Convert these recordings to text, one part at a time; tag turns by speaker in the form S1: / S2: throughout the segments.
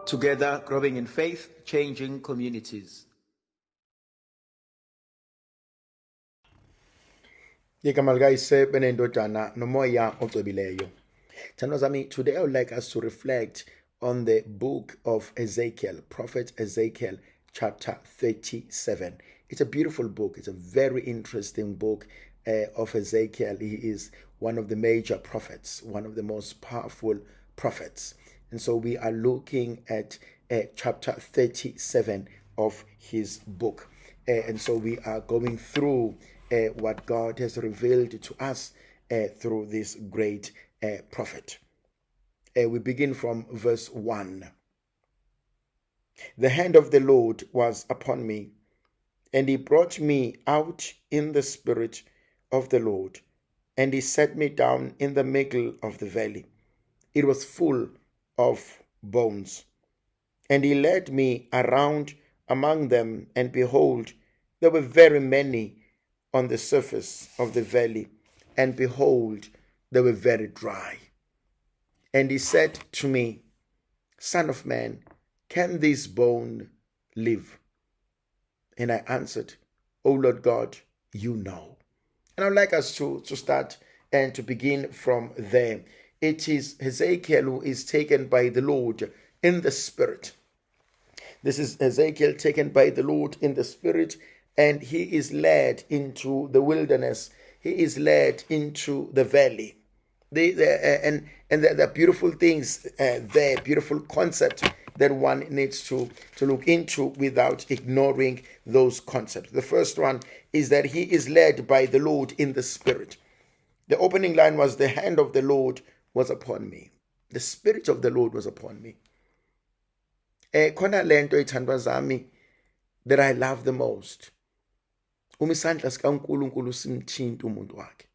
S1: Together, growing in faith, changing communities.
S2: Igama likayise benendodana nomoya ocwebileyo. Thandwa zami, today I would like us to reflect on the book of Ezekiel, Prophet Ezekiel, chapter 37. It's a beautiful book. It's a very interesting book of Ezekiel. He is one of the major prophets, one of the most powerful prophets. And so we are looking at chapter 37 of his book. And so we are going through what God has revealed to us through this great prophet. We begin from verse 1. The hand of the Lord was upon me, and he brought me out in the spirit of the Lord, and he set me down in the middle of the valley. It was full of bones. And he led me around among them, and behold, there were very many on the surface of the valley, and behold, they were very dry. And he said to me, Son of man, can this bone live? And I answered, O Lord God, you know. And I'd like us to start and to begin from there. It is Ezekiel who is taken by the Lord in the spirit. This is Ezekiel taken by the Lord in the spirit, and he is led into the wilderness. He is led into the valley. And there are beautiful things there, beautiful concepts that one needs to look into without ignoring those concepts. The first one is that he is led by the Lord in the spirit. The opening line was, the hand of the Lord was upon me. The spirit of the Lord was upon me. Khona lento ithandwa zami that I love the most. Isandla sikaNkulunkulu simthinta umuntu wakhe.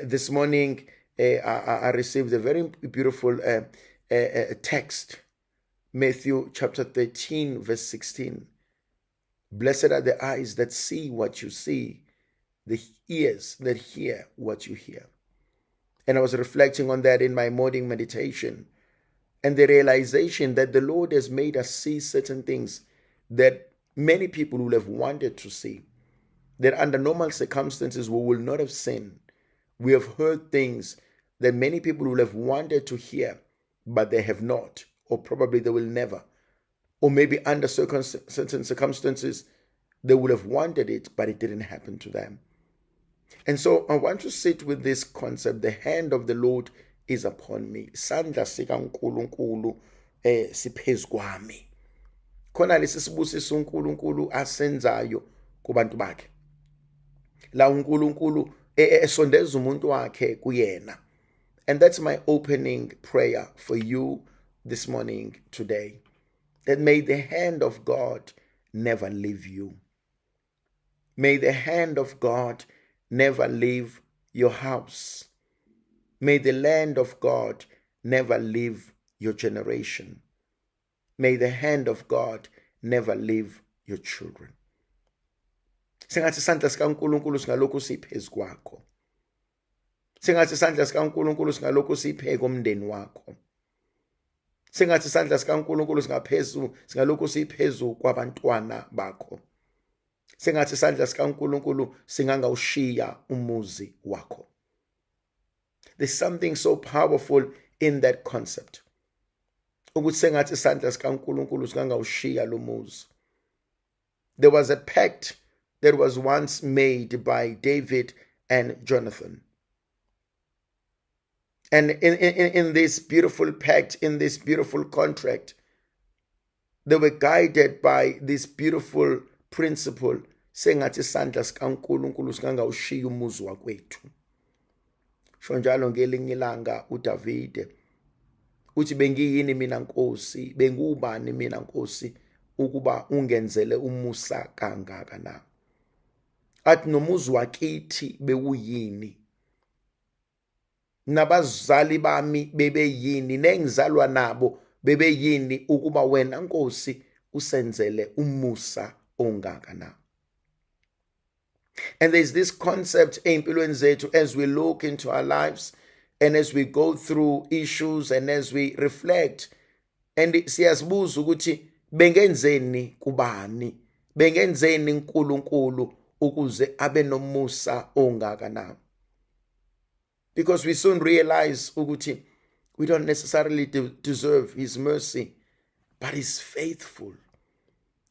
S2: This morning I received a very beautiful text, Matthew chapter 13 verse 16. Blessed are the eyes that see what you see, the ears that hear what you hear. And I was reflecting on that in my morning meditation, and the realization that the Lord has made us see certain things that many people will have wanted to see, that under normal circumstances we will not have seen. We have heard things that many people will have wanted to hear, but they have not, or probably they will never. Or maybe under certain circumstances, they would have wanted it, but it didn't happen to them. And so I want to sit with this concept, the hand of the Lord is upon me. Sandla sikaNkulunkulu siphezu kwami. Khona lesi sibusiso uNkulunkulu asenzayo kubantu bakhe. La uNkulunkulu esondeza umuntu wakhe kuyena. And that's my opening prayer for you this morning today. That may the hand of God never leave you. May the hand of God never leave your house. May the land of God never leave your generation. May the hand of God never leave your children. Sengathi isandla sikaNkulunkulu singalokhu siphezu kwakho. Sengathi isandla sikaNkulunkulu singalokhu siphe komndeni wakho. Sengathi isandla sikaNkulunkulu singalokhu siphezu kwabantwana bakho. Sengathi isandla sikaNkulunkulu singangawushiya umuzi wakho. There's something so powerful in that concept. Ukuthi sengathi isandla sikaNkulunkulu singangawushiya lo muzi. There was a pact that was once made by David and Jonathan. And in this beautiful pact, in this beautiful contract, they were guided by this beautiful principle, sengathi isandla sikaNkulunkulu singangawushiya umuzi wakwethu. Shonjalo ngelinye ilanga uDavide uthi bengiyini mina Nkosi, bengubani mina Nkosi ukuba ungenzele umusa kangaka na. Athi nomuzi wakithi bewuyini, nabazali bami bebeyini, nengizalwa nabo bebeyini ukuba wena Nkosi usenzele umusa ongaka na. And there's this concept empilweni zethu as we look into our lives and as we go through issues and as we reflect and siyazibuza ukuthi bengenzeni kubani, bengenzeni uNkulunkulu ukuze abe nomusa ongaka na. Because we soon realize ukuthi we don't necessarily deserve his mercy, but he's faithful.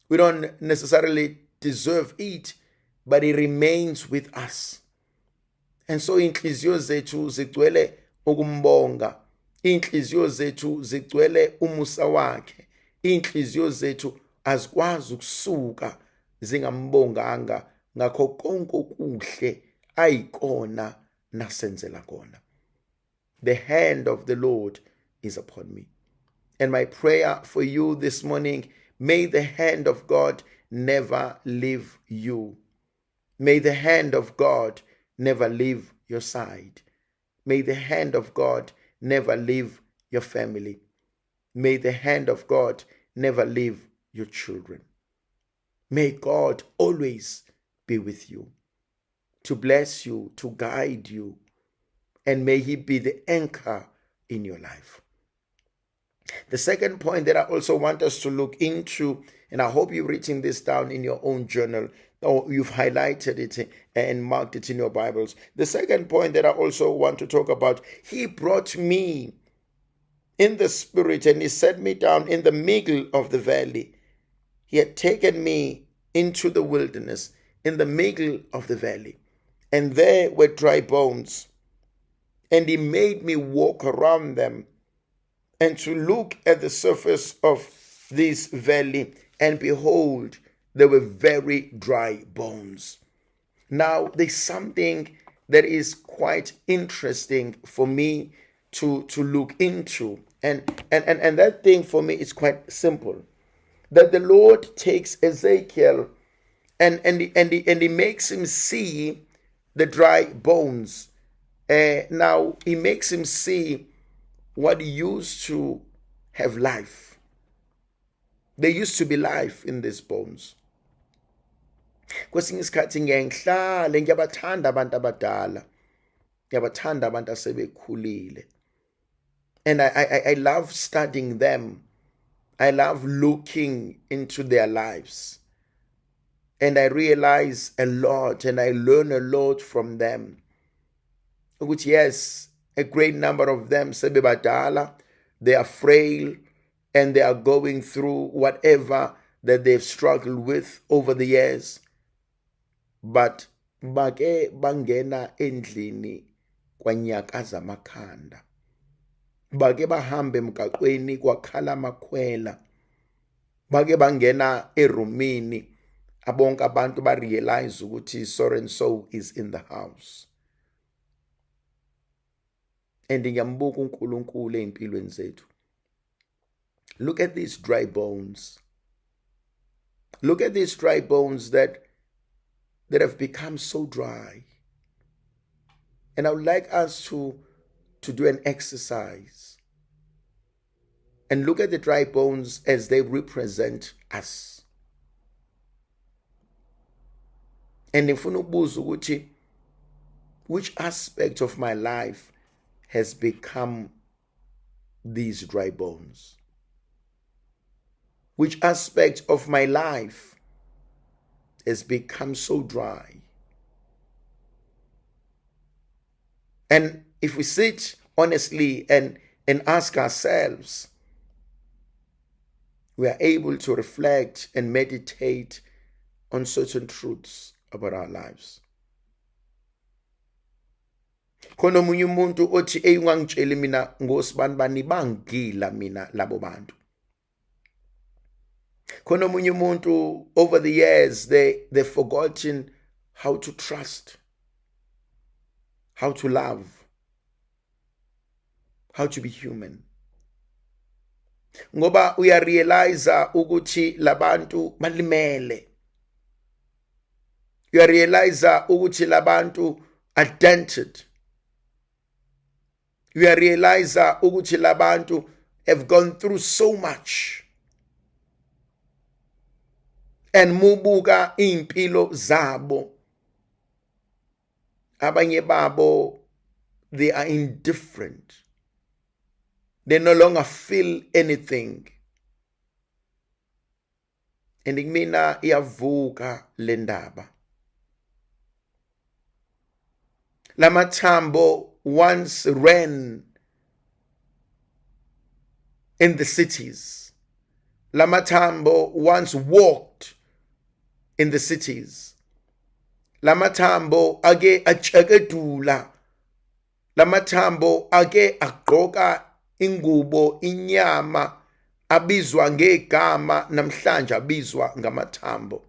S2: We don't necessarily deserve it, but he remains with us. And so inhliziyo zethu zigcwele ukumbonga, inhliziyo zethu zigcwele umusa wakhe, inhliziyo zethu azikwazi ukusuka zingambonganga ngakho konke okuhle ayikona nasenzela kona. The hand of the Lord is upon me. And my prayer for you this morning, may the hand of God never leave you. May the hand of God never leave your side. May the hand of God never leave your family. May the hand of God never leave your children. May God always be with you, to bless you, to guide you, and may he be the anchor in your life. The second point that I also want us to look into, and I hope you're writing this down in your own journal, or you've highlighted it and marked it in your Bibles. The second point that I also want to talk about, he brought me in the spirit and he set me down in the middle of the valley. He had taken me into the wilderness in the middle of the valley, and there were dry bones, and he made me walk around them and to look at the surface of this valley, and behold, there were very dry bones. Now, there's something that is quite interesting for me to look into, and that thing for me is quite simple. That the Lord takes Ezekiel and he makes him see the dry bones. Now he makes him see what used to have life. There used to be life in these bones. Kwesinye isikhathi ngiyahlala ngiyabathanda abantu abadala, ngiyabathanda abantu asebekhulile, and I love studying them. I love looking into their lives, and I realize a lot and I learn a lot from them. Which, yes, a great number of them sebebadala, they are frail, and they are going through whatever that they've struggled with over the years. But bake bangena endlini kwanyakaza makhanda, bake bahambe emgaqweni kwakhala amakhwela, bake bangena erumini abonke abantu ba realize ukuthi so and so is in the house. And ngiyambuka uNkulunkulu empilweni zethu. Look at these dry bones. Look at these dry bones that have become so dry. And I would like us to do an exercise and look at the dry bones as they represent us. And ngifuna ukubuza ukuthi which aspect of my life has become these dry bones? Which aspect of my life has become so dry? And if we sit honestly and ask ourselves, we are able to reflect and meditate on certain truths about our lives. Khona omunye umuntu othi ungangitsheli mina ngosibani bani bangila mina labo bantu. Khona omunye umuntu, over the years they've forgotten how to trust, how to love, how to be human. Ngoba uyarealize ukuthi labantu balimele. Uyarealize ukuthi labantu are dented. Uyarealize ukuthi labantu have gone through so much. And mubuka impilo zabo, abanye babo, they are indifferent. They no longer feel anything. and kumina iyavuka le ndaba. Lamathambo once ran in the cities. Lamathambo once walked in the cities. Lamathambo ake achekedula. Lamathambo ake agqoka ingubo inyama abizwa ngegama namhlanje abizwa ngamathambo.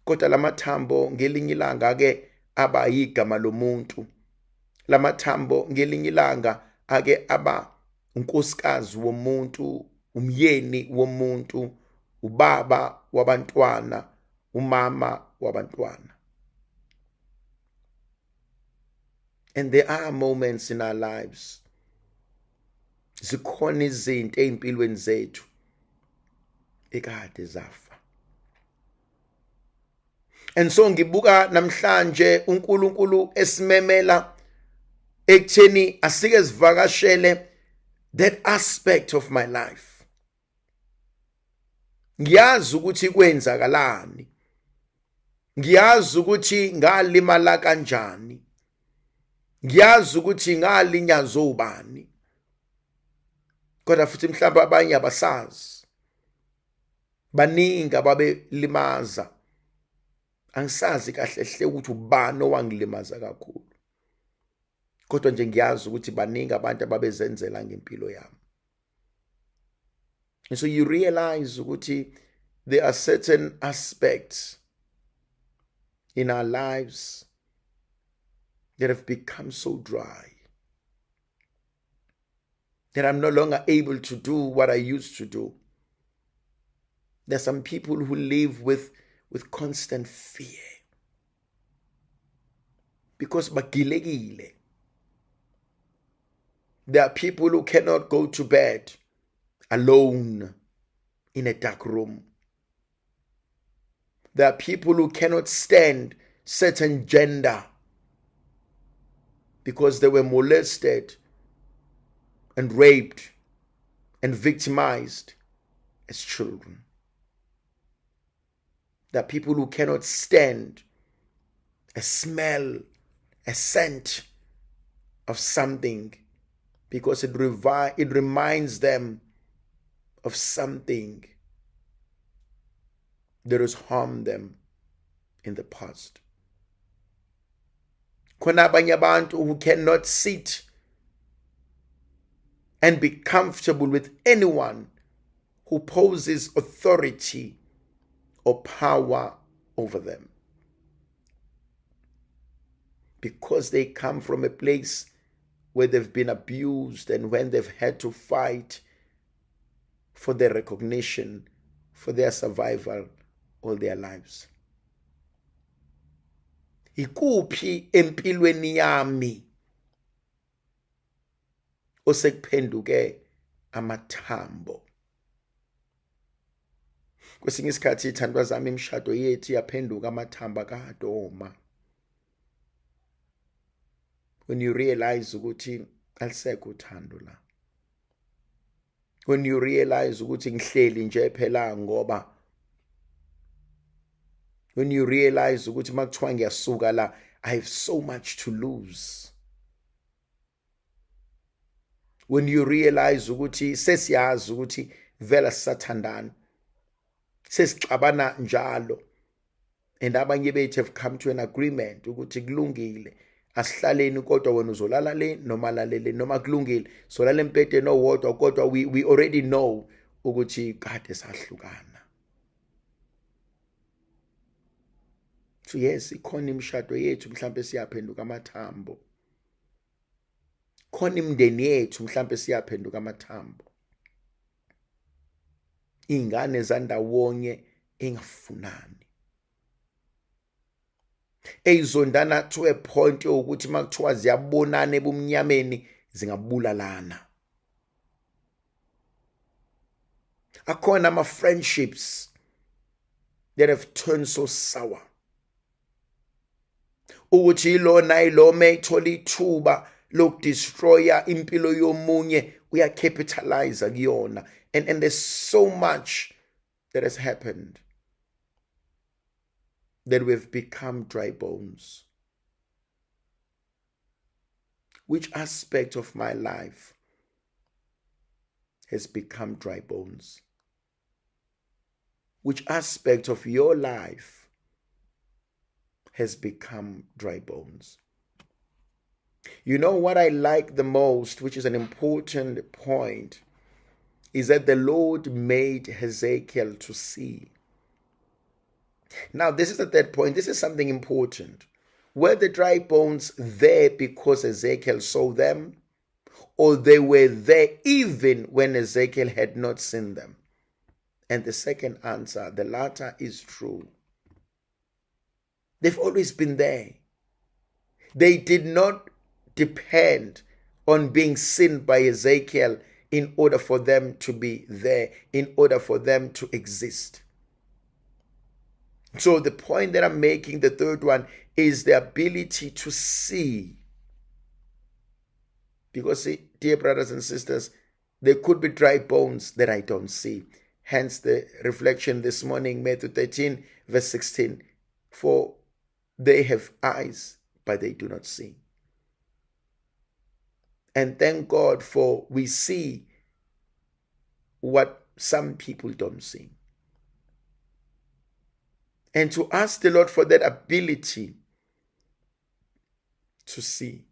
S2: Kodwa lamathambo ngelinye ilanga ake aba yigama lomuntu. Lamathambo ngelinye ilanga ake aba unkosikazi womuntu, umyeni womuntu, ubaba wabantwana, umama wabantwana. And there are moments in our lives zikhona izinto empilweni zethu ekade zafa. And so ngibuka namhlanje uNkulunkulu esimemela ekutheni asike sivakashele that aspect of my life. Ngiyazi ukuthi kwenzakalani. Ngiyazi ukuthi ngalimala kanjani. Ngiyazi ukuthi ngalinyaza ubani. Kodwa futhi mhlawumbe abanye abasazi. Baningi ababe limaza. Angisazi kahle hle ukuthi ubani owangilimaza kakhulu. Kodwa nje ngiyazi ukuthi baningi abantu ababezenzela ngempilo yami. And so you realize ukuthi there are certain aspects in our lives that have become so dry that I'm no longer able to do what I used to do. There's some people who live with constant fear because bagilekile. There are people who cannot go to bed alone in a dark room. There are people who cannot stand certain gender because they were molested and raped and victimized as children. There are people who cannot stand a smell, a scent of something because it reminds them of something that has harmed them in the past. Khona abanye abantu who cannot sit and be comfortable with anyone who poses authority or power over them, because they come from a place where they've been abused and when they've had to fight for their recognition, for their survival all their lives. Ikuphi empilweni yami osekuphenduke amathambo? Kwesinye isikhathi ithandwa zami imishado yethu yaphenduka amathambo akadoma. When you realize ukuthi alisekho uthando la. When you realize ukuthi ngihleli nje phela ngoba. When you realize ukuthi makuthiwa ngiyasuka la, I have so much to lose. When you realize ukuthi sesiyazi ukuthi vela sisathandana, sesixabana njalo, and abanye bethu have come to an agreement ukuthi kulungile asihlaleni kodwa wena uzolala le noma lalele noma kulungile solala empedeni owodwa kodwa we already know ukuthi kade sahlukana. So yes, ikhona imishado yethu mhlambe siyaphenduka amathambo. Khona imndeni yethu mhlambe siyaphenduka amathambo. Ingane zandawonye engafunani. Eyizondana to a point ukuthi makuthiwa ziyabonana ebumnyameni zingabulalana. Akhona ama friendships that have turned so sour. Ukuthi ilona ilome ithola ithuba lokudestroya impilo yomunye uyacapitalize kuyona, and there's so much that has happened that we've become dry bones? Which aspect of my life has become dry bones? Which aspect of your life has become dry bones? You know what I like the most, which is an important point, is that the Lord made Ezekiel to see. Now, this is the third point. This is something important. Were the dry bones there because Ezekiel saw them, or they were there even when Ezekiel had not seen them? And the second answer, the latter, is true. They've always been there. They did not depend on being seen by Ezekiel in order for them to be there, in order for them to exist. So the point that I'm making, the third one, is the ability to see. Because, see, dear brothers and sisters, there could be dry bones that I don't see. Hence the reflection this morning, Matthew 13, verse 16. For they have eyes, but they do not see. And thank God for we see what some people don't see. And to ask the Lord for that ability to see.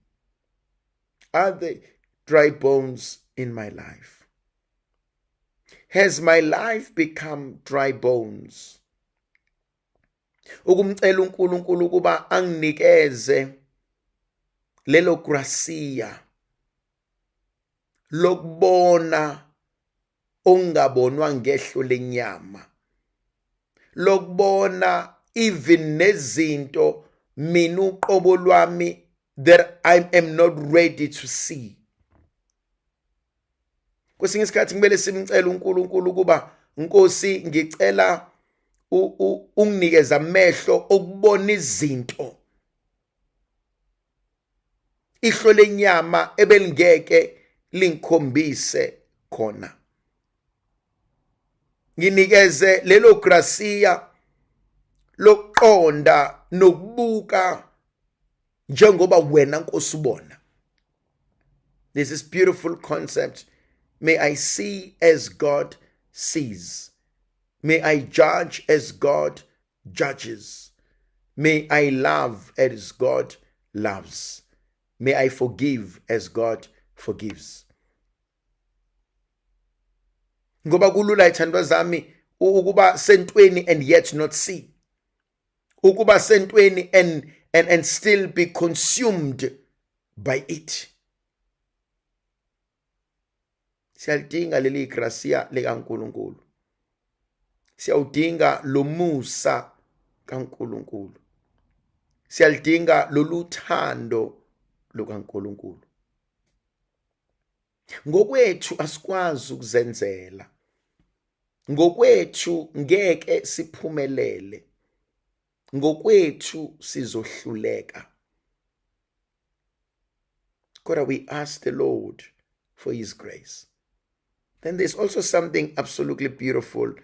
S2: Are there dry bones in my life? Has my life become dry bones? Ukumcela uNkulunkulu ukuba anginikeze lelo gracia lokubona ongabonwa ngehlo lenyama, lokubona even nezinto mina uqobo lwami that I am not ready to see. Kwesinye isikhathi kumele simcela uNkulunkulu ukuba Nkosi ngicela unginikeza amehlo okubona izinto ihlo lenyama ebelingeke linkhombise khona. Nginikeze lelo gracia lokuqonda nokubuka njengoba wena Nkosi ubona. This is beautiful concept. May I see as God sees. May I judge as God judges. May I love as God loves. May I forgive as God forgives. Ngoba kulula ithandwa zami ukuba sentweni and yet not see. Ukuba sentweni and still be consumed by it. Siyalidinga leli gracia likaNkulunkulu. Siyawudinga lo musa kaNkulunkulu. Siyalidinga loluthando lukaNkulunkulu. Ngokwethu asikwazi ukuzenzela. Ngokwethu ngeke siphumelele. Ngokwethu sizohluleka. God, we ask the Lord for His grace. Then there's also something absolutely beautiful.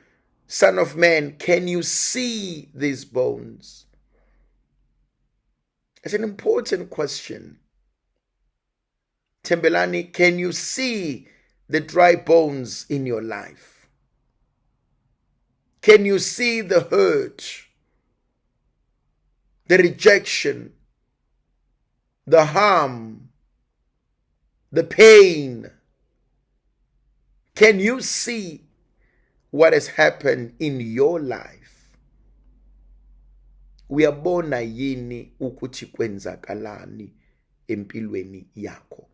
S2: Son of man, can you see these bones? It's an important question. Tembelani, can you see the dry bones in your life? Can you see the hurt, the rejection, the harm, the pain? Can you see what has happened in your life? Uyabona yini ukuthi kwenzakalani empilweni yakho?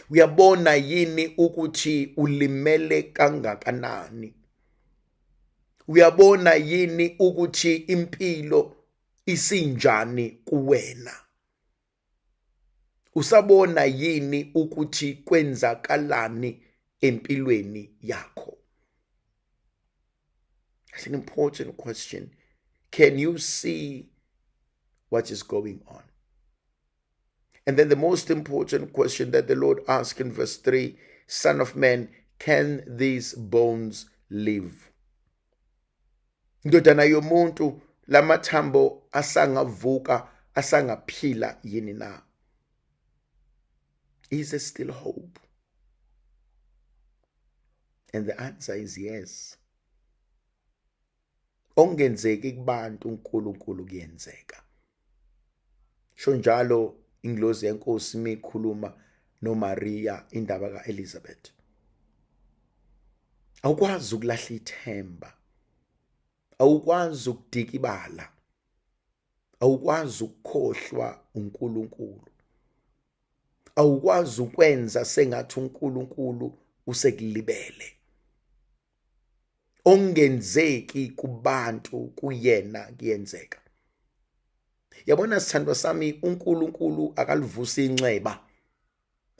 S2: Uyabona yini ukuthi ulimele kangakanani? Uyabona yini ukuthi impilo isinjani kuwena? Usabona yini ukuthi kwenzakalani empilweni yakho? That's an important question. Can you see what is going on? And then the most important question that the Lord asked in verse 3, Son of man, can these bones live? Indodana yomuntu, lamathambo asangavuka, asangaphila yini na? Is there still hope? And the answer is yes. Ongenzeki kubantu uNkulunkulu kuyenzeka. Sho njalo ingilosi yenkosi mikhuluma noMaria indaba kaElizabeth. Awukwazi ukulahla ithemba. Awukwazi ukudikibala. Awukwazi ukukhohlwa uNkulunkulu. Awukwazi ukwenza sengathi uNkulunkulu usekulibele. Ongenzeki kubantu kuyena kuyenzeka. Yabona sithandwa sami, uNkulunkulu akalivusa inxeba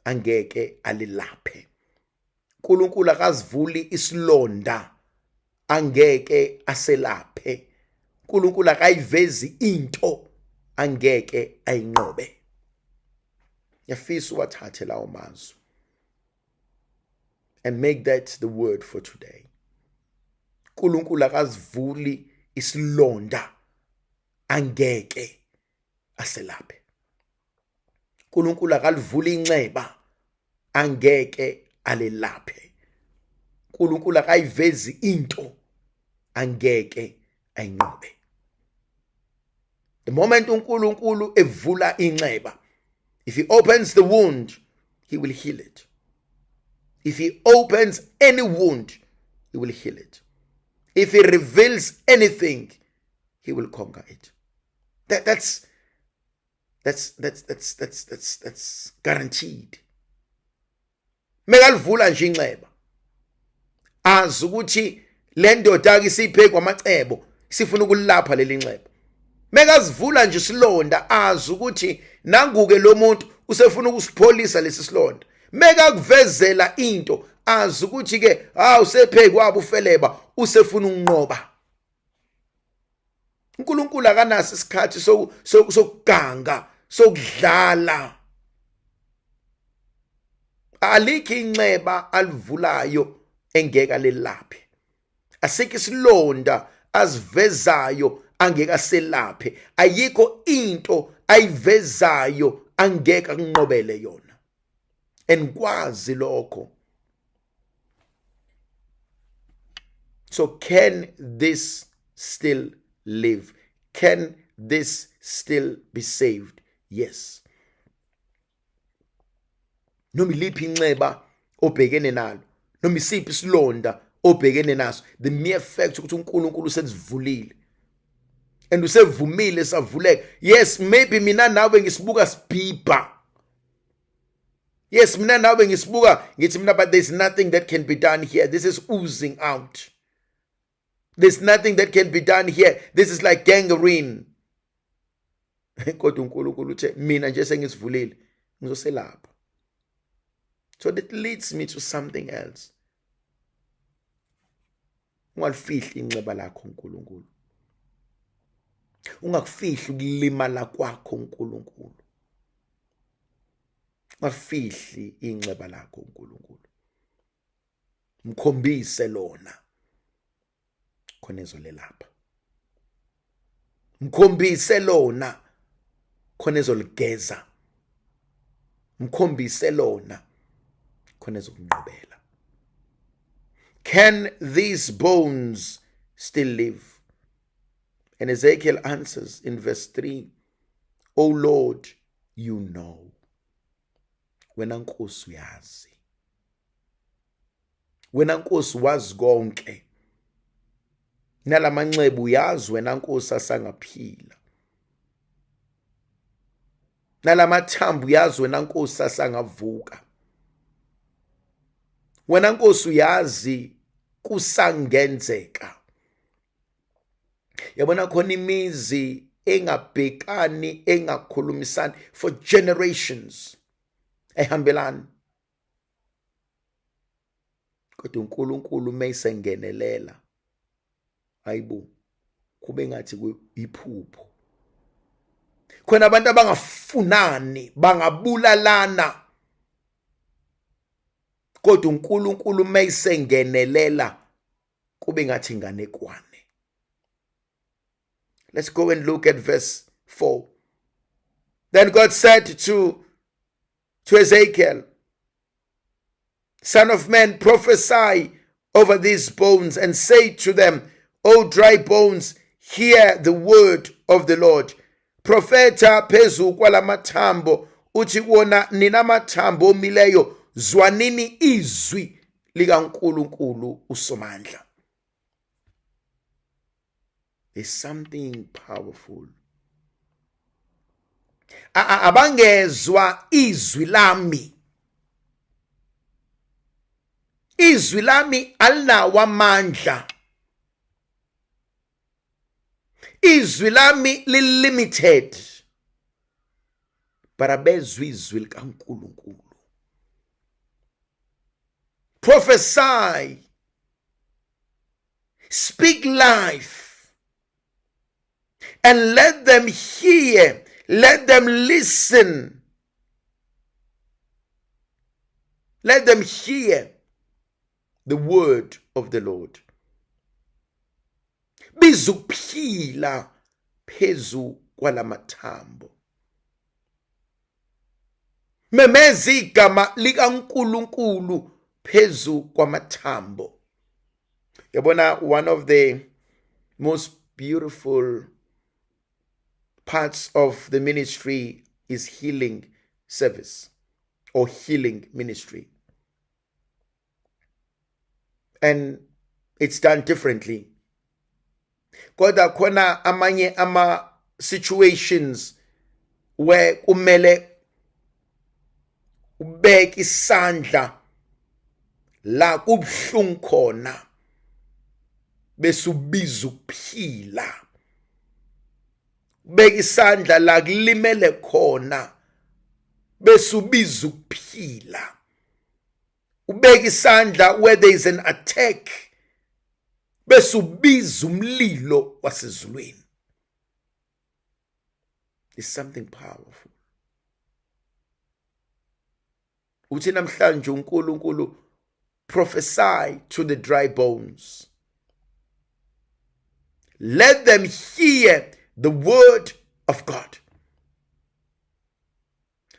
S2: angeke alilaphe. uNkulunkulu akazivuli isilonda angeke aselaphe. uNkulunkulu akayivezi into angeke ayinqobe. Yafisa uwathathe lawo mazwi and make that the word for today. uNkulunkulu akazivuli isilonda angeke aselaphe. uNkulunkulu akalivuli inxeba angeke alelaphe. uNkulunkulu akayivezi into angeke ayinqobe. The moment uNkulunkulu evula inxeba, if he opens the wound, he will heal it. If he opens any wound, he will heal it. If he reveals anything, he will conquer it. That's guaranteed. Mekalivula nje inxeba, azi ukuthi le ndoda ke siphe kwamacebo sifuna ukulapha leli nxeba. Mekazivula nje isilonda, azi ukuthi nanguke lo muntu usefuna ukusipholisa lesi silonda. Mekakuvezela into, azi ukuthi ke usephe kwabo ufeleba usefuna ukunqoba. uNkulunkulu akanaso isikhathi sokuganga, sokudlala. Alikho inxeba alivulayo engeke alelaphe. Asikho isilonda azivezayo angeke aselaphe. Ayikho into ayivezayo angeke akunqobele yona. Enkwazi lokho. So can this still live? Can this still be saved? Yes. Noma iliphi inxeba obhekene nalo, noma isiphi isilonda obhekene naso, the mere fact ukuthi uNkulunkulu usezivulile and usevumile savuleka. Yes, maybe mina nawe ngisibuka sibhibha. Yes, mina nawe ngisibuka ngithi mina, but there's nothing that can be done here. This is oozing out. There's nothing that can be done here. This is like gangrene. Kodwa uNkulunkulu uthe mina nje sengisivulile ngizoselapha. So that leads me to something else. Ungalifihli inxeba lakho uNkulunkulu. Ungakufihli ukulimala kwakho uNkulunkulu. Ungafihli inxeba lakho uNkulunkulu. Mkhombise lona khona ezolelapha. Mkhombise lona khona ezoligeza. Mkhombise lona khona ezokunqobela. Can these bones still live? And Ezekiel answers in verse 3, O Lord, you know. Wena Nkosi uyazi. Wena Nkosi wazi konke. Nalamanxeba uyazi wena Nkosi asangaphila. Nalamathambo uyazi wena Nkosi asangavuka. Wena Nkosi uyazi kusangenzeka. Yabona khona imizi engabhekani, engakhulumisani for generations. Ehambelani. Kodwa uNkulunkulu mayisengenelela, ayibo kube ngathi iphupho. Khona abantu abangafunani, bangabulalana. Kodwa uNkulunkulu mayisengenelela kube ngathi inganekwane. Let's go and look at verse 4. Then God said to Ezekiel, Son of man, prophesy over these bones and say to them, O dry bones, hear the word of the Lord. Profeta phezu kwalamathambo, uthi wona nina mathambo omileyo, zwanini izwi likaNkulunkulu uSomandla. There's something powerful. Abangezwa izwi lami. Izwi lami alinawo amandla. Izwi lami limited. But abezwa izwi likaNkulunkulu. Prophesy. Speak life. And let them hear. Let them listen. Let them hear the word of the Lord. Bizuphila phezu kwalamathambo. Memeza igama likaNkulunkulu phezu kwamathambo. Yabona, one of the most beautiful parts of the ministry is healing service or healing ministry. And it's done differently. Kodwa khona amanye ama situations where kumele ubeke isandla la kubhlungu khona bese ubiza ukuphila. Ubeke isandla la kulimele khona bese ubiza ukuphila. Ubeke isandla where there is an attack bese ubiza umlilo wasezulwini. It's something powerful. Uthi namhlanje uNkulunkulu, prophesy to the dry bones. Let them hear the word of God.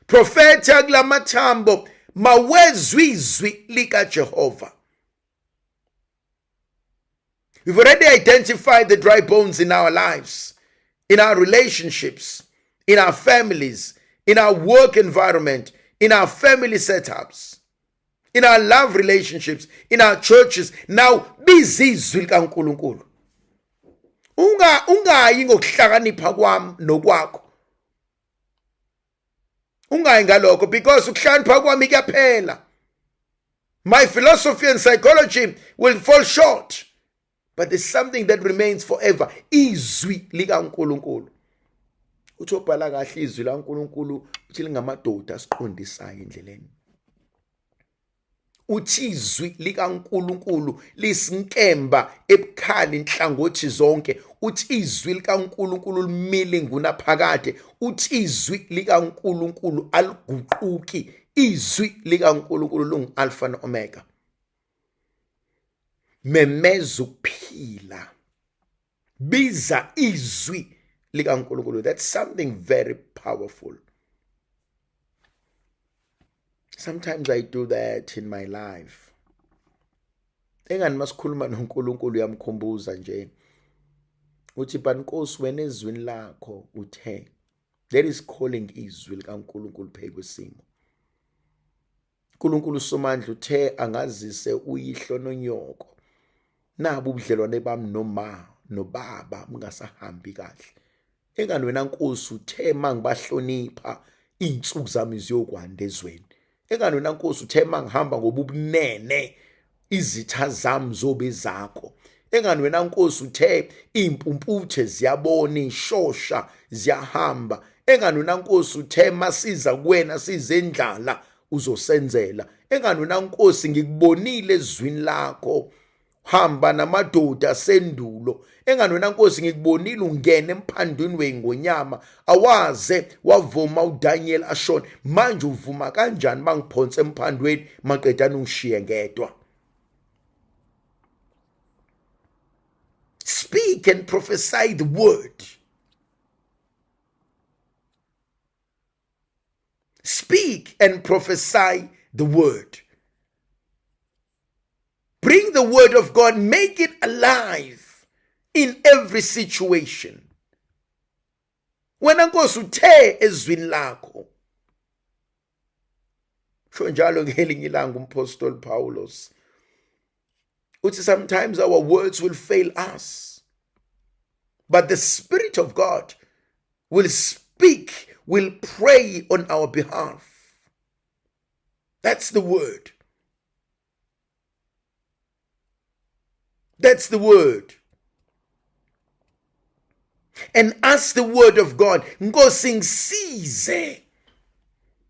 S2: Profeta kulamathambo mawezwa izwi likaJehova. We've already identified the dry bones in our lives, in our relationships, in our families, in our work environment, in our family setups, in our love relationships, in our churches. Now, bizizwi likaNkulunkulu. Ungayi ngokuhlakanipha kwami nokwakho. Ungayi ngalokho, because ukuhlakanipha kwami kuyaphela. My philosophy and psychology will fall short. But there's something that remains forever. Izwi likaNkulunkulu. Uthi obhala kahle izwi likaNkulunkulu uthi lingamadoda asiqondisayo endleleni. Uthi izwi likaNkulunkulu lisinkemba ebukhali inhlangothi zonke. Uthi izwi likaNkulunkulu limile ngunaphakade. Uthi izwi likaNkulunkulu aliguquki. Izwi likaNkulunkulu lungu Alpha na Omega. Memeza ukuphila. Biza izwi likaNkulunkulu. That's something very powerful. Sometimes I do that in my life. Engani masikhuluma noNkulunkulu yamkhumbuza nje. Uthi bankosi wena ezwini lakho uthe. There is calling izwi likaNkulunkulu phezu kwesimo. uNkulunkulu uSomandla uthe angazise uyihlo nonyoko. Nabo ubudlelwane bami noma nobaba bungasahambi kahle. Engani wena Nkosi uthe mangibahlonipha insuku zami ziyokwanda ezweni. Engani wena Nkosi uthe mangihamba ngobubunene izitha zami zobe zakho. Engani wena Nkosi uthe impumputhe ziyabona ishosha ziyahamba. Engani wena Nkosi uthe masiza kuwena sizendlala uzosenzela. Engani wena Nkosi ngikubonile ezwini lakho hamba namadoda sendulo. Engani wena Nkosi ngikubonile ungena emphandweni weingonyama awaze wavuma uDaniel ashona. Manje uvuma kanjani mangiphonse emphandweni maqedana ungishiye ngedwa? Speak and prophesy the word. Speak and prophesy the word. Bring the word of God, make it alive in every situation. Wena Nkosi uthe ezwini lakho. Sho njalo ngelinye ilanga umpostoli Paulos uthi sometimes our words will fail us, but the Spirit of God will speak, will pray on our behalf. That's the word. That's the word. And as the word of God, Nkosi ngisize.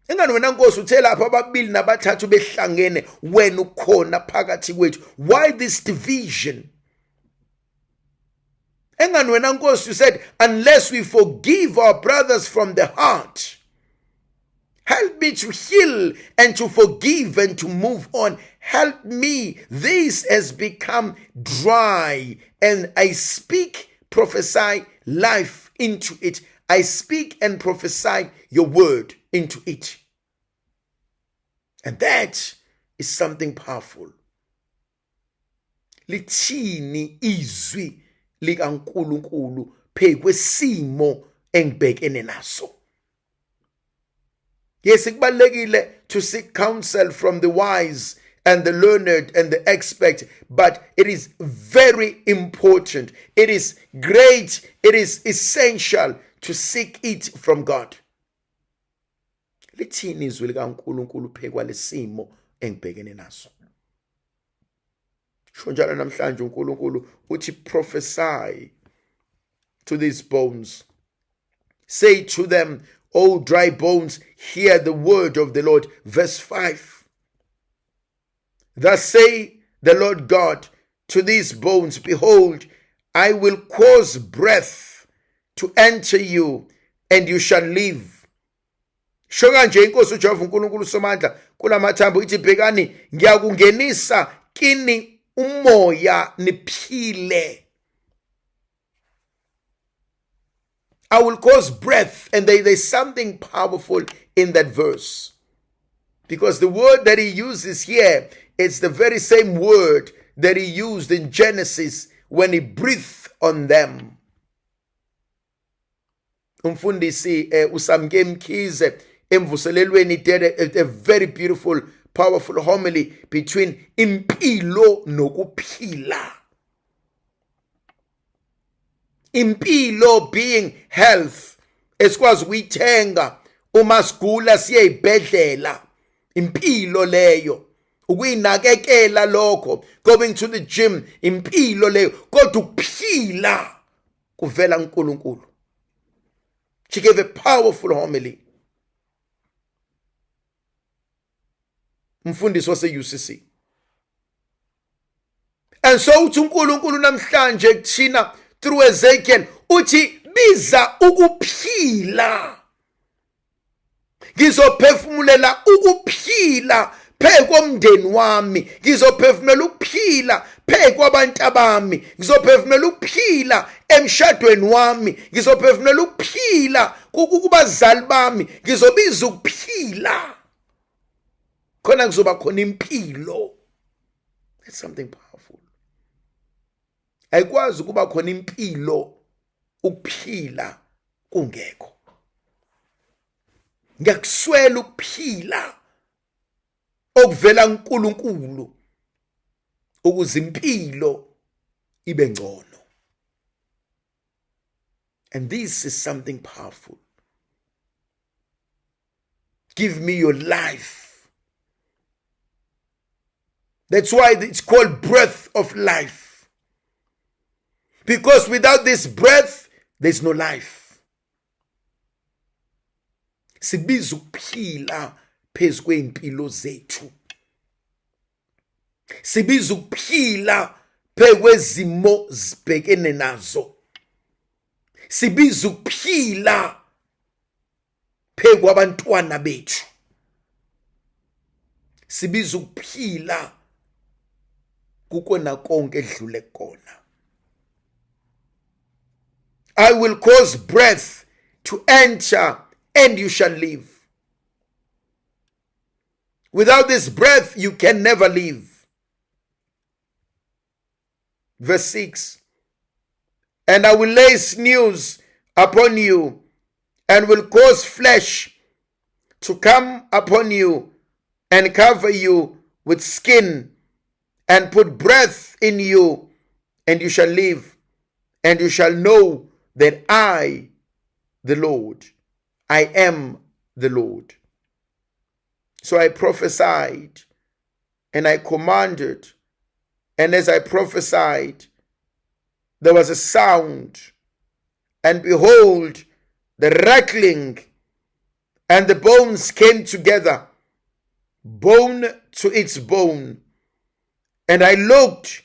S2: Engani wena Nkosi uthe lapha ababili nabathathu behlangene wena ukhona phakathi kwethu. Why this division? Engani wena Nkosi, you said, unless we forgive our brothers from the heart, help me to heal and to forgive and to move on. Help me. This has become dry, and I speak, prophesy life into it. I speak and prophesy your word into it. And that is something powerful. Lithini izwi likaNkulunkulu phezu kwesimo engibhekene naso. Yes, kubalekile to seek counsel from the wise and the learned and the expert, but it is very important. It is great. It is essential to seek it from God. Lithini izwi likaNkulunkulu phezu kwalesimo engibhekene naso. Sho njalo namhlanje uNkulunkulu uthi prophesy to these bones. Say to them, O dry bones, hear the word of the Lord. Verse 5. Thus say the Lord God to these bones, behold, I will cause breath to enter you, and you shall live. Shoka nje inkosi uJehova uNkulunkulu Somandla kulamathambo ithi bhekani ngiyakungenisa kini umoya niphile. I will cause breath, and there's something powerful in that verse. Because the word that he uses here, it's the very same word that he used in Genesis when he breathed on them. Umfundisi uSamke Mkhize emvuselelweni did a very beautiful, powerful homily between impilo nokuphila. Impilo being health. Esikwazi ukuyithenga uma sigula siye ibhedlela. Impilo leyo. Ukuyinakekela lokho. Going to the gym. Impilo leyo. Kodwa ukuphila kuvela kuNkulunkulu. She gave a powerful homily. Mfundisi wase-UCC. And so uthi uNkulunkulu namhlanje kuthina through Ezekiel uthi biza ukuphila. Ngizophefumulela ukuphila phezu komndeni wami. Ngizophefumulela ukuphila phezu kwabantu abami. Ngizophefumulela ukuphila emshadweni wami. Ngizophefumulela ukuphila kubazali bami. Ngizobiza ukuphila. Khona kuzoba khona impilo. That's something powerful. Ayikwazi kuba khona impilo ukuphila kungekho. Ngiyakuswela ukuphila okuvela kuNkulunkulu ukuze impilo ibe ngcono. And this is something powerful. Give me your life. That's why it's called breath of life. Because without this breath, there's no life. Sibiza ukuphila phezu kwempilo zethu. Sibiza ukuphila phezu kwezimo zibhekene nazo. Sibiza ukuphila phezu kwabantwana bethu. Sibiza ukuphila kukona konke edlule kona. I will cause breath to enter, and you shall live. Without this breath, you can never live. Verse 6. And I will lay sinews upon you, and will cause flesh to come upon you, and cover you with skin, and put breath in you, and you shall live, and you shall know that I, the Lord, I am the Lord. So I prophesied, and I commanded, and as I prophesied, there was a sound, and behold, the rattling, and the bones came together, bone to its bone. And I looked,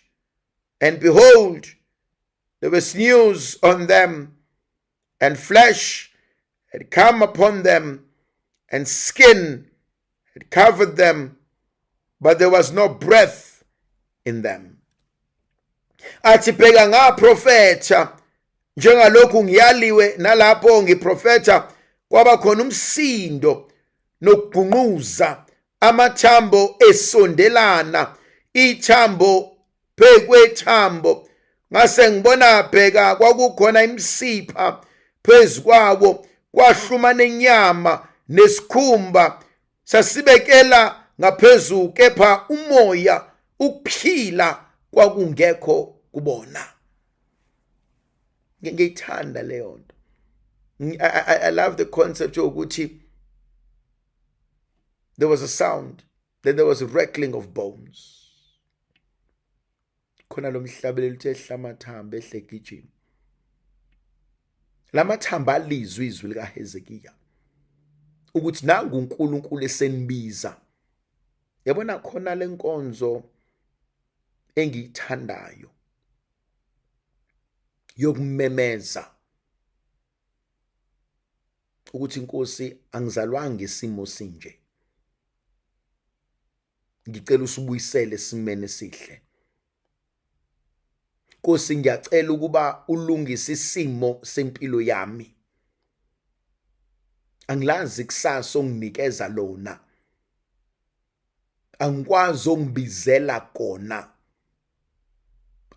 S2: and behold, there was sinews on them, and flesh had come upon them, and skin had covered them, but there was no breath in them. Athi bheka ngaprofetha njengalokhu ngiyaliwe nalapho ngiprofetha kwaba khona umsindo nokugqunquza amathambo esondelana ithambo phekwethambo ngase ngibona bheka kwakukhona imsipha phezukwawo kwahlumana inyama nesikhumba sasibekela ngaphezulu kepha umoya ukuphila kwakungekho kubona. Ngiyithanda leyo nto. I love the concept yokuthi there was a sound, then there was a rattling of bones. Khona lo mhlabeleli uthe hlamathambo ehlekijini. Lamathambo alizwe izwi lika Hezekiya ukuthi nangu uNkulunkulu esenibiza. Yabona khona lenkonzo engiyithandayo yokumemeza ukuthi inkosi angizalwanga isimo sinje, ngicela usibuyisele simene sihle. Nkosi ngiyacela ukuba ulungise isimo sempilo yami, angilazi kusasa onginikeza lona, angikwazi ongibizela khona,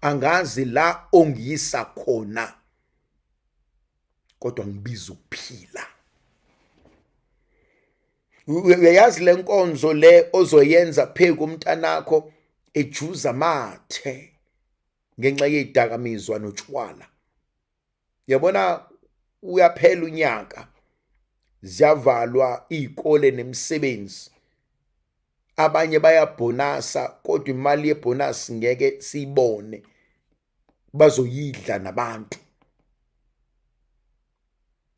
S2: angazi la ongiyisa khona, kodwa ngibiza ukuphila. Uyayazi le nkonzo le ozoyenza phezu umntanakho ejuza mathe ngenxa yezidakamizwa notshwala. Yabona uyaphela unyaka, ziyavalwa izikole nemisebenzi, abanye bayabhonasa kodwa imali yebonus ngeke siyibone, bazoyidla nabantu.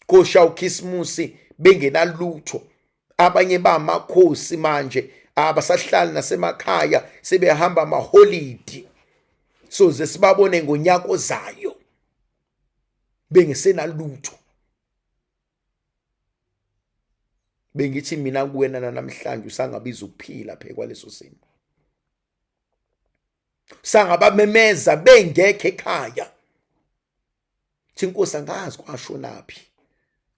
S2: Kosha uKhisimusi bengenalutho, abanye bamakhosi manje abasahlali nasemakhaya sebehamba amaholidi, so ze sibabone ngonyaka ozayo bengesenalutho. Bengithi mina kuwena namhlanje usangabiza ukuphila phe kwaleso simo, sangabamemeza bengekho ekhaya. Inkosi angazi kwashonaphi,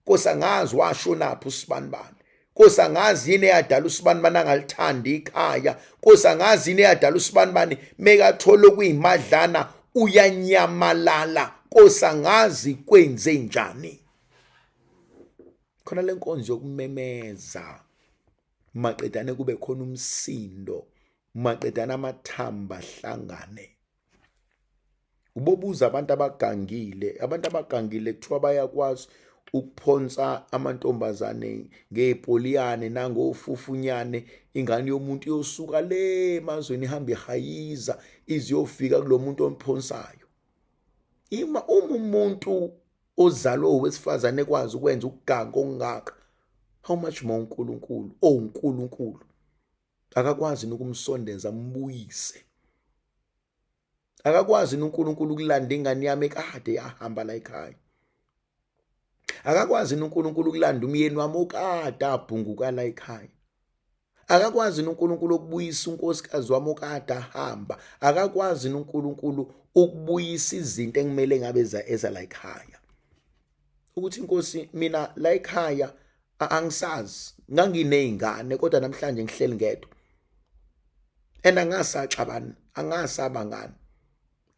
S2: Nkosi angazi washonaphi usibanibani, Nkosi angazi yini eyadala usibanibani angalithandi ikhaya, Nkosi angazi yini eyadala usibanibani mekathola kuyimadlana uyanyamalala, Nkosi angazi kwenze njani. Khona lenkonzo yokumemeza, maqedane kube khona umsindo, maqedane amathamba ahlangane. Ubobuza abantu abagangile kuthiwa bayakwazi ukuphonsa amantombazane ngepoliyane nangofufunyane, ingane yomuntu yosuka le mazweni ihamba ihayiza iziyofika kulomuntu omphonsayo. Umuntu ozalwe owesifazane ekwazi ukwenza ukuganga ongaka, how much more uNkulunkulu uNkulunkulu akakwazi ukumsondeza ambuyise, akakwazi uNkulunkulu ukulanda ingane yami ekade yahamba la ekhaya, akakwazi uNkulunkulu ukulanda umyeni wami okade abhunguka la ekhaya, akakwazi uNkulunkulu ukubuyisa unkosikazi wami okade ahamba, akakwazi uNkulunkulu ukubuyisa izinto engimele ngabe eza la ekhaya. Ukuthi inkosi mina la ekhaya angisazi, nganginey'ngane kodwa namhlanje ngihleli ngedwa and angasaba ngani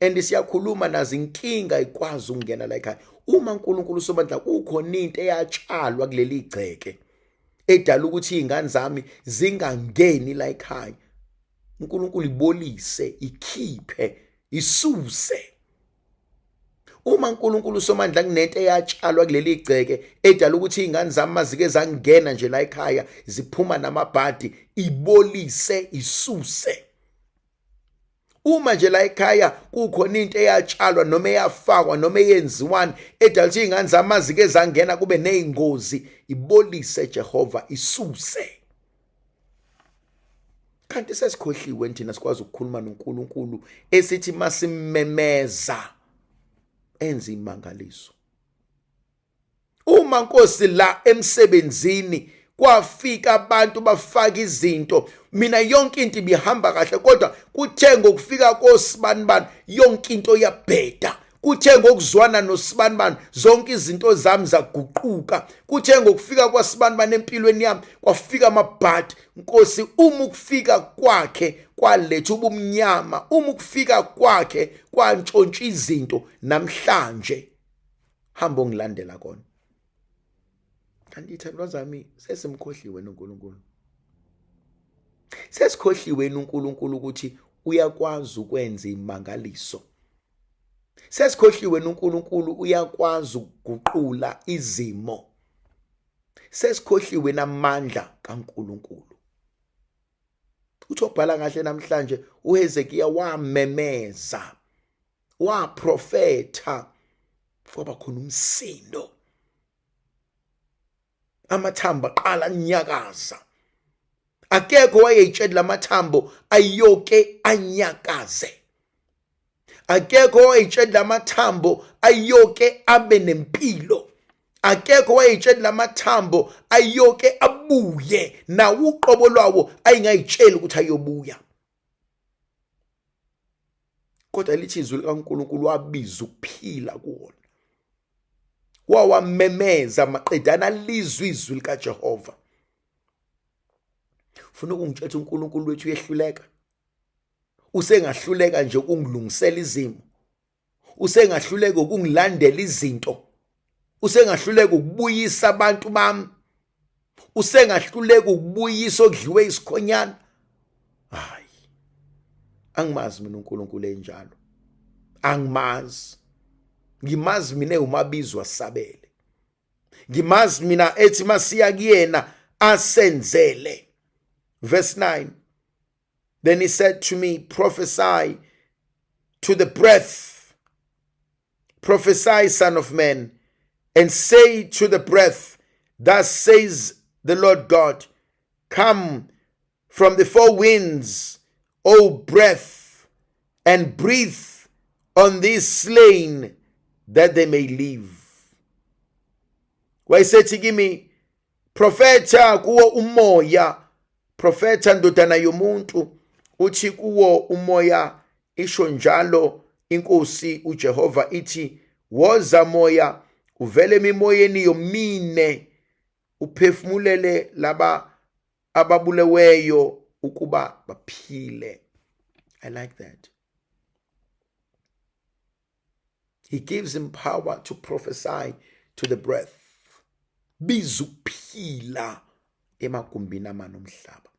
S2: and siyakhuluma nazo inkinga ikwazi ukungena la ekhaya. Uma uNkulunkulu uSomandla kukhona into eyatshalwa kuleli igceke edala ukuthi iy'ngane zami zingangeni la ekhaya, uNkulunkulu ibolise, ikhiphe, isuse. Uma uNkulunkulu uSomandla kunento eyatshalwa kuleli igceke edala ukuthi iy'ngane zami mazike zangena nje la ekhaya ziphuma namabhadi, ibolise, isuse. Uma nje la ekhaya kukhona into eyatshalwa noma eyafakwa noma eyenziwani edala ukuthi iy'ngane zami mazike zangena kube ney'ngozi, ibolise Jehova, isuse. Kanti sesikhohliwe thina sikwazi ukukhuluma noNkulunkulu esithi masimemeza enza imangaliso. Uma Nkosi la emsebenzini kwafika abantu bafaka izinto, mina yonke into ibihamba kahle kodwa kuthe ngokufika koSibanibani yonke into yabheda. Kuthe ngokuzwana noSibanibani zonke izinto zami zaguquka. Kuthe ngokufika kwaSibanibani empilweni yami kwafika amabhadi. Nkosi, uma ukufika kwakhe kwaletha ubumnyama, uma ukufika kwakhe kwantshontsha izinto, namhlanje hamba ongilandela kona. Kanti ithandwa zami sesimkhohliwe noNkulunkulu. Sesikhohliwe noNkulunkulu ukuthi uyakwazi ukwenza imangaliso. Sesikhohliwe noNkulunkulu uyakwazi ukuguqula izimo. Sesikhohliwe namandla kaNkulunkulu. Uthi okubhala kahle namhlanje uHezekiya wamemeza, waprofetha, kwaba khona umsindo. Amathambo aqala anyakaza. Akekho wayeyitshela amathambo ayoke anyakaze. Akekho wayeyitshela amathambo ayoke abe nempilo. Akekho wayeyitshela amathambo ayoke abuye nawo uqobo lwawo ayingayitshela ukuthi ayobuya. Kodwa lithi izwi likaNkulunkulu wabiza ukuphila kuwona. Wawamemeza maqedana lizwi izwi likaJehova. Ufuna ukungitshela uNkulunkulu wethu uyehluleka? Usengahluleka nje ukungilungisela izimo. Usengahluleka ukungilandela izinto. Usengahluleka ukubuyisa abantu bami. Usengahluleka ukubuyisa okudliwe isikhonyana. Hayi. Angimazi mina uNkulunkulu enjalo. Angimazi. Ngimazi mina umabizo asabele. Ngimazi mina ethi masiya kuyena asenzele. Verse 9. Then he said to me, prophesy to the breath. Prophesy, son of man, and say to the breath, thus says the Lord God, come from the four winds, O breath, and breathe on these slain, that they may live. Wayesethi kimi, profeta kuwo umoya, profeta ndodana yomuntu, uthi kuwo umoya, isho njalo inkosi uJehova ithi, woza moya, uvele emimoyeni yomine, uphefumulele laba ababuleweyo ukuba baphile. I like that. He gives him power to prophesy to the breath. Bizuphila emagumbini amane omhlaba.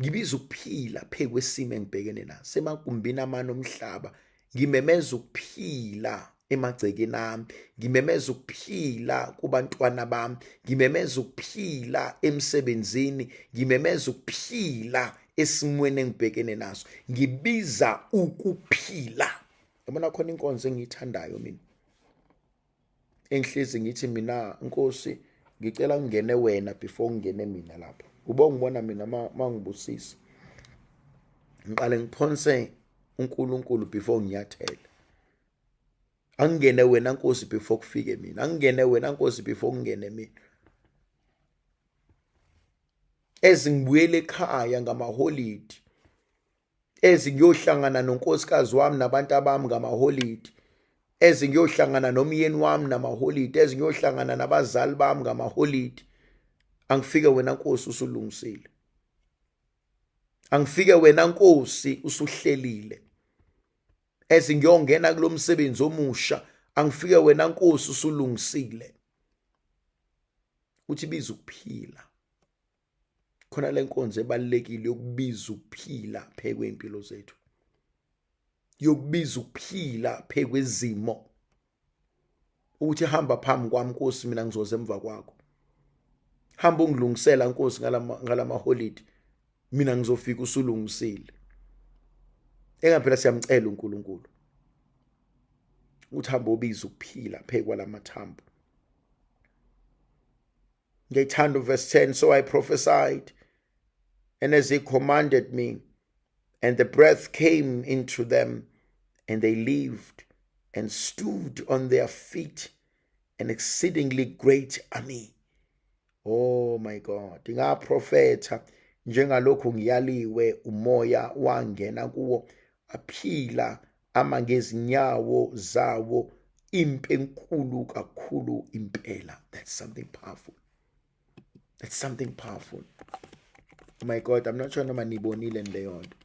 S2: Ngibiza ukuphila phezu kwesimo engibhekene naso emagumbini amane omhlaba. Ngimemeza ukuphila emagcekeni ami. Ngimemeza ukuphila kubantwana bami. Ngimemeza ukuphila emsebenzini. Ngimemeza ukuphila esimweni engibhekene naso. Ngibiza ukuphila. Yabona khona inkonzo engiyithandayo mina. Engihlezi ngithi mina Nkosi ngicela ngene wena before ngene mina lapha. Uba ngibona mina mangibusisa. Ngiqale ngiphonse uNkulunkulu before ngiyathela. Angene wena Nkosi before kufike mina. Angene wena Nkosi before ngene mina. Ezingibuyele ekhaya ngamaholide. Ezingiyohlangana nonkosikazi wami nabantu abami ngamaholide. ezingiyohlangana nomyeni wami namaholide, ezingiyohlangana nabazali bami ngamaholide, angifike wena Nkosi usulungisile. Angifike wena Nkosi usuhlelile. Ezingiyongena kulo msebenzi omusha, angifike wena Nkosi usulungisile. Uthi biza ukuphila. Khona le nkonzo ebalekile yokubiza ukuphila phekwe impilo zethu. Yokubiza ukuphila phekwe izimo. Uthi hamba phambi kwami Nkosi, mina ngizoza emva kwakho. Hamba ungilungisela Nkosi ngalama holiday, mina ngizofika usulungisile. Phela siyamcela uNkulunkulu uthi hamba ubiza ukuphila phekwa lamathambo. Ngethanda verse 10, so I prophesied, and as he commanded me, and the breath came into them, and they lived and stood on their feet, an exceedingly great army. Oh my God, ngaprofetha njengalokhu ngiyaliwe, umoya wangena kuwo, aphila ama ngezinyawo zawo, impi enkulu kakhulu impela. That's something powerful. That's something powerful. Oh my God, I'm not sure noma nibonile leyo nto.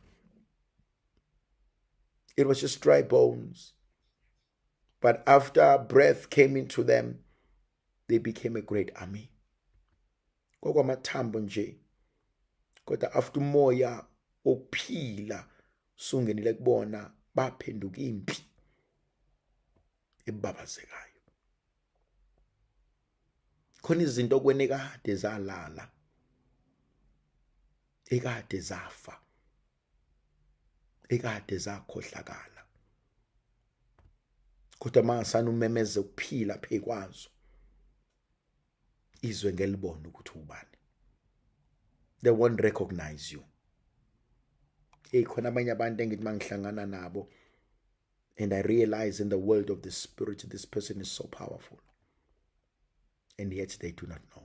S2: It was just dry bones. But after breath came into them, they became a great army. Kokwamathambo nje. Kodwa after umoya ophila sungenile kubona, baphenduka impi ebabazekayo. Khona izinto kwene kade zalala, ekade zafa, ekade zakhohlakala, kodwa mangasana umemeze ukuphila phekwazo, izwe ngelibona ukuthi ubani. They won't recognize you. Khona abanye abantu engithi mangihlangana nabo, and I realize in the world of the spirit, this person is so powerful, and yet they do not know.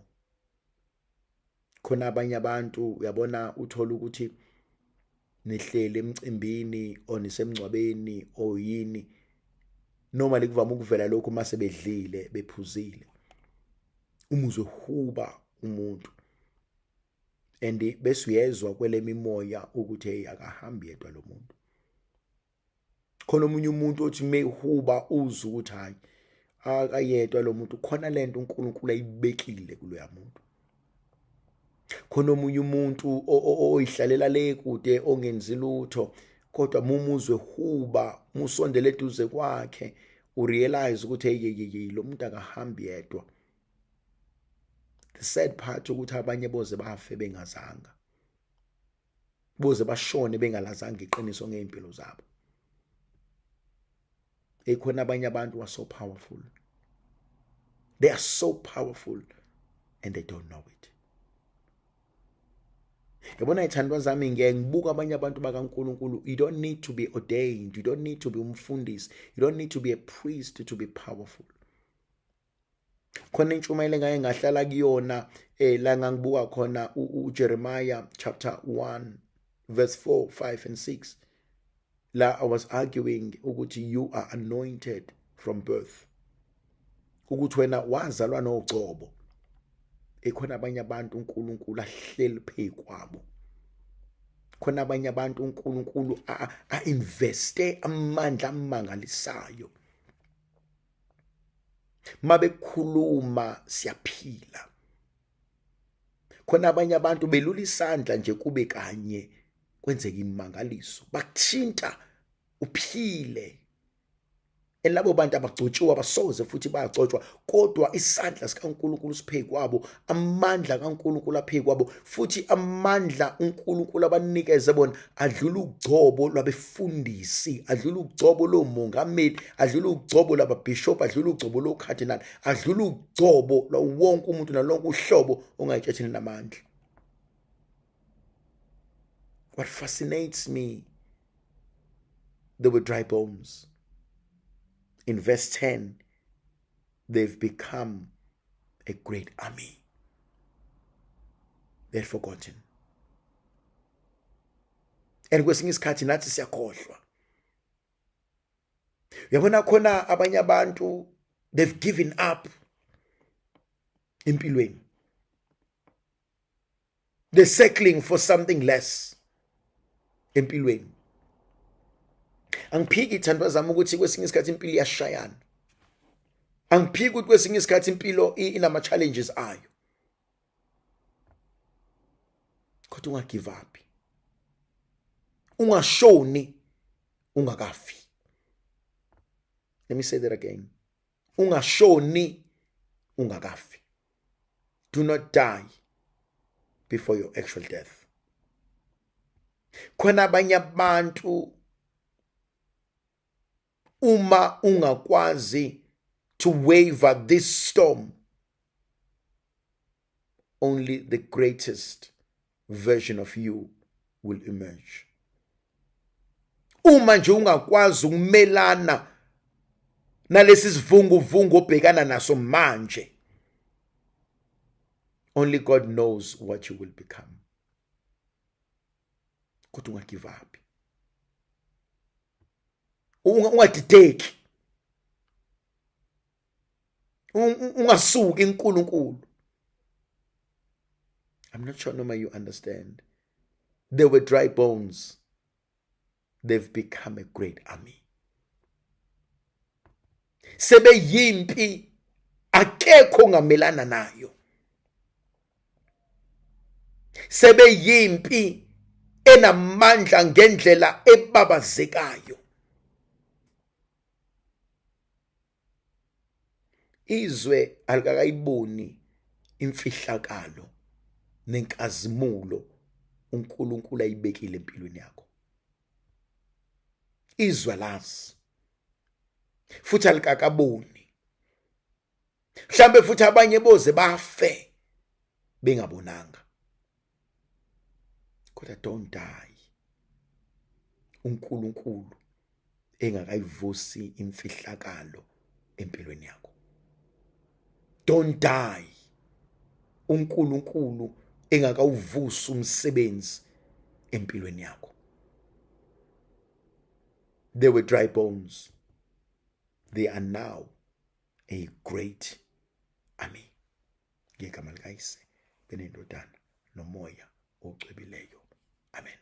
S2: Khona abanye abantu uyabona uthola ukuthi nihlele emcimbini onisemncwabeni oyini, normally kuvama ukuvela lokho mase bedlile bephuzile, umuzwe huba umuntu, and bese uyezwa kwele mimoya ukuthi hey akahambi yedwa lo muntu. Khona omunye umuntu othi mehuba uzwe ukuthi hayi akayedwa lo muntu, khona lento uNkulunkulu ayibekile kuloya muntu. Khona omunye umuntu oyihlalela le kude ongenzi lutho, kodwa mumuzwe huba, musondele eduze kwakhe, urealize ukuthi hey lo muntu akahambi yedwa. The sad part ukuthi abanye boze bafe bengazanga, boze bashone bengalazanga iqiniso ngeimpilo zabo. Khona abanye abantu are so powerful. They are so powerful and they don't know it. Yabona ithandwa zami, ngibuka abanye abantu bakaNkulunkulu, you don't need to be ordained, you don't need to be umfundisi, you don't need to be a priest to be powerful. Khona intshumayelo engake ngahlala kuyona la ngangibuka khona uJeremiah chapter 1 verse 4, 5 and 6. La I was arguing ukuthi you are anointed from birth, ukuthi wena wazalwa nogcobo. Khona abanye abantu uNkulunkulu ahleli phekwabo. Khona abanye abantu uNkulunkulu a-investe amandla amangalisayo. Mabekhuluma siyaphila. Khona abanye abantu belula isandla nje kube kanye kwenzeka imangaliso, bakuthinta uphile. Elabo bantu abagcotshiwe abasoze futhi bayagcotshwa, kodwa isandla sikaNkulunkulu siphekwabo, amandla kaNkulunkulu aphekwabo, futhi amandla uNkulunkulu abanikeze bona adlula ugcobo lwabefundisi, adlula ugcobo lomongameli, adlula ugcobo lwababishop, adlula ugcobo lokhardinal, adlula ugcobo lwonke umuntu nalonke uhlobo ongayitshethini namandla. What fascinates me, they were dry bones. In verse 10, they've become a great army. They're forgotten. And kwesinye isikhathi nathi siyakhohlwa. Yabona khona abanye abantu they've given up empilweni. They're settling for something less empilweni. Angiphiki ithandwa zami ukuthi kwesinye isikhathi impilo iyashayana. Angiphiki ukuthi kwesinye isikhathi impilo inama challenges ayo. Kodwa unga give up. Ungashoni ungakafi. Let me say that again. Ungashoni ungakafi. Do not die before your actual death. Khona abanye abantu uma ungakwazi to waver this storm, only the greatest version of you will emerge. Uma nje ungakwazi ukumelana nalesi sivunguvungu obhekana naso manje, only God knows what you will become. Kodwa unga give up. Ungadideki. Ungasuki uNkulunkulu. I'm not sure noma you understand. There were dry bones. They've become a great army. Sebe yimpi akekho ngamelana nayo. Sebe yimpi enamandla ngendlela ebabazekayo. Izwe alikakayiboni imfihlakalo nenkazimulo uNkulunkulu ayibekile empilweni yakho. Izwe lazi futhi alikakaboni. Mhlambe futhi abanye boze bafe bengabonanga. Kodwa don't die. uNkulunkulu engakayivusi imfihlakalo empilweni yakho. Don't die. uNkulunkulu engakawuvusi umsebenzi empilweni yakho. There were dry bones. They are now a great army. Ngegama likaYise benendodana nomoya ocwebileyo. Amen.